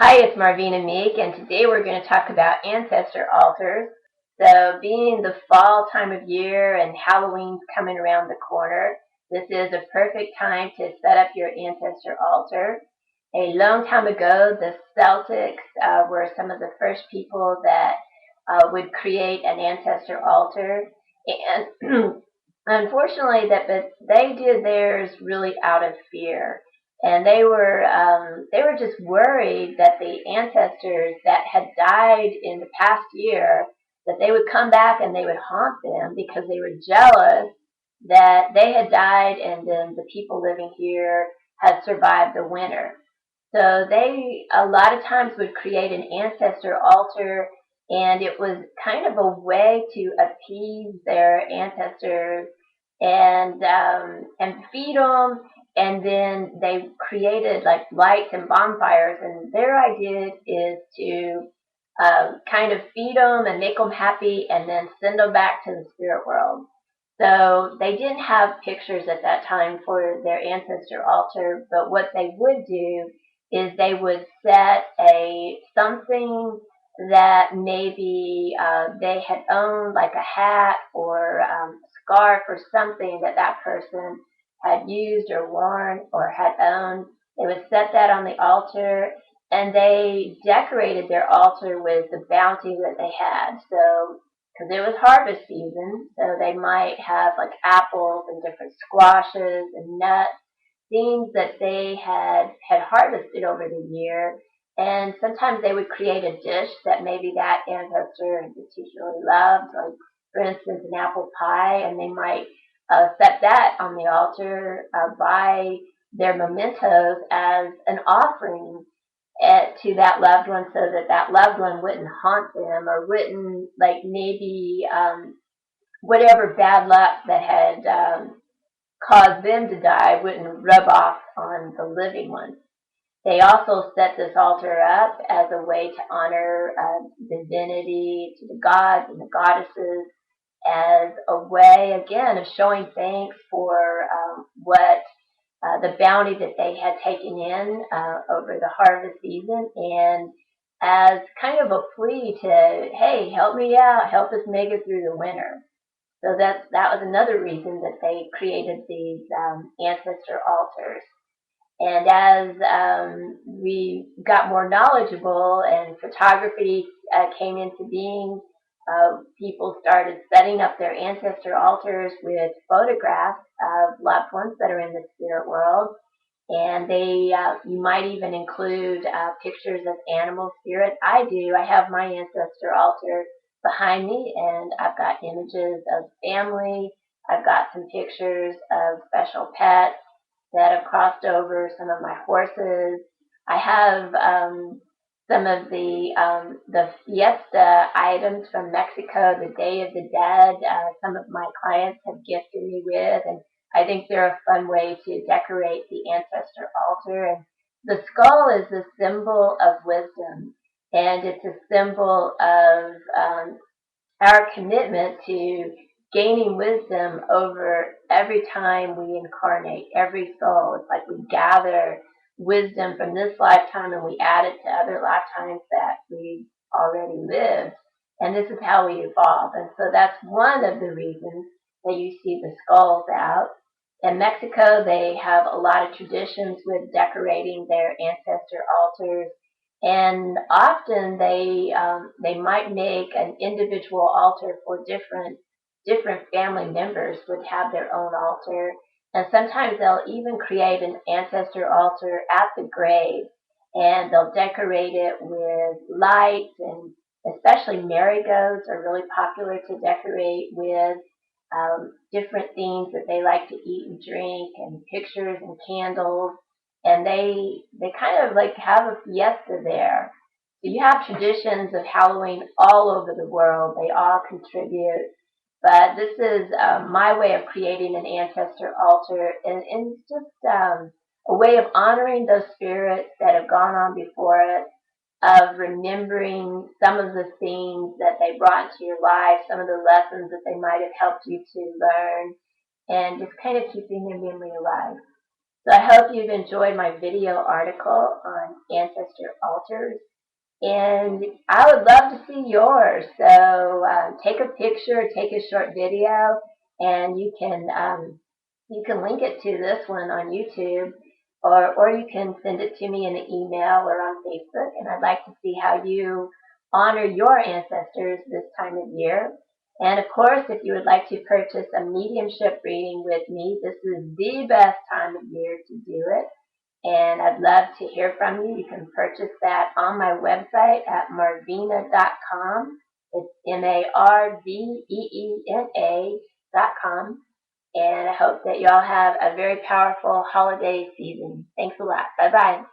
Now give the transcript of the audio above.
Hi, it's Marvina Meek, and today we're going to talk about ancestor altars. So, being the fall time of year and Halloween's coming around the corner, this is a perfect time to set up your ancestor altar. A long time ago, the Celtics were some of the first people that would create an ancestor altar, and unfortunately, but they did theirs really out of fear, and they were just worried that the ancestors that had died in the past year, that they would come back and they would haunt them because they were jealous that they had died and then the people living here had survived the winter. So they a lot of times would create an ancestor altar, and it was kind of a way to appease their ancestors and feed them. And then they created like lights and bonfires, and their idea is to kind of feed them and make them happy, and then send them back to the spirit world. So they didn't have pictures at that time for their ancestor altar, but what they would do is they would set a something that maybe they had owned, like a hat or scarf or something that that person had used or worn or had owned. They would set that on the altar, and they decorated their altar with the bounty that they had. So because it was harvest season, so they might have like apples and different squashes and nuts, things that they had harvested over the year. And sometimes they would create a dish that maybe that ancestor particularly loved, like for instance an apple pie, and they might set that on the altar by their mementos as an offering to that loved one, so that that loved one wouldn't haunt them or wouldn't, like, maybe whatever bad luck that had caused them to die wouldn't rub off on the living ones. They also set this altar up as a way to honor divinity, to the gods and the goddesses, as a way, again, of showing thanks for what the bounty that they had taken in over the harvest season, and as kind of a plea to, hey, help me out, help us make it through the winter. So that was another reason that they created these ancestor altars. And as we got more knowledgeable and photography came into being, people started setting up their ancestor altars with photographs of loved ones that are in the spirit world. And you might even include pictures of animal spirits. I do. I have my ancestor altar behind me, and I've got images of family. I've got some pictures of special pets that have crossed over, some of my horses. I have some of the fiesta items from Mexico, the Day of the Dead. Some of my clients have gifted me with, and I think they're a fun way to decorate the ancestor altar. And the skull is a symbol of wisdom, and it's a symbol of our commitment to gaining wisdom over every time we incarnate, every soul. It's like we gather wisdom from this lifetime and we add it to other lifetimes that we already lived. And this is how we evolve. And so that's one of the reasons that you see the skulls out. In Mexico, they have a lot of traditions with decorating their ancestor altars, and often they might make an individual altar for different family members would have their own altar, and sometimes they'll even create an ancestor altar at the grave, and they'll decorate it with lights, and especially marigolds are really popular to decorate with different things that they like to eat and drink, and pictures and candles, and they kind of like have a fiesta there. So you have traditions of Halloween all over the world. They all contribute, but this is my way of creating an ancestor altar, and it's just a way of honoring those spirits that have gone on before us, of remembering some of the things that they brought into your life, some of the lessons that they might have helped you to learn, and just kind of keeping their memory alive. So I hope you've enjoyed my video article on ancestor altars. And I would love to see yours. So take a picture, take a short video, and you can link it to this one on YouTube, or you can send it to me in an email or on Facebook. And I'd like to see how you honor your ancestors this time of year. And of course, if you would like to purchase a mediumship reading with me, this is the best time of year to do it, and I'd love to hear from you. You can purchase that on my website at marveena.com. It's MARVEENA.com. And I hope that y'all have a very powerful holiday season. Thanks a lot. Bye bye.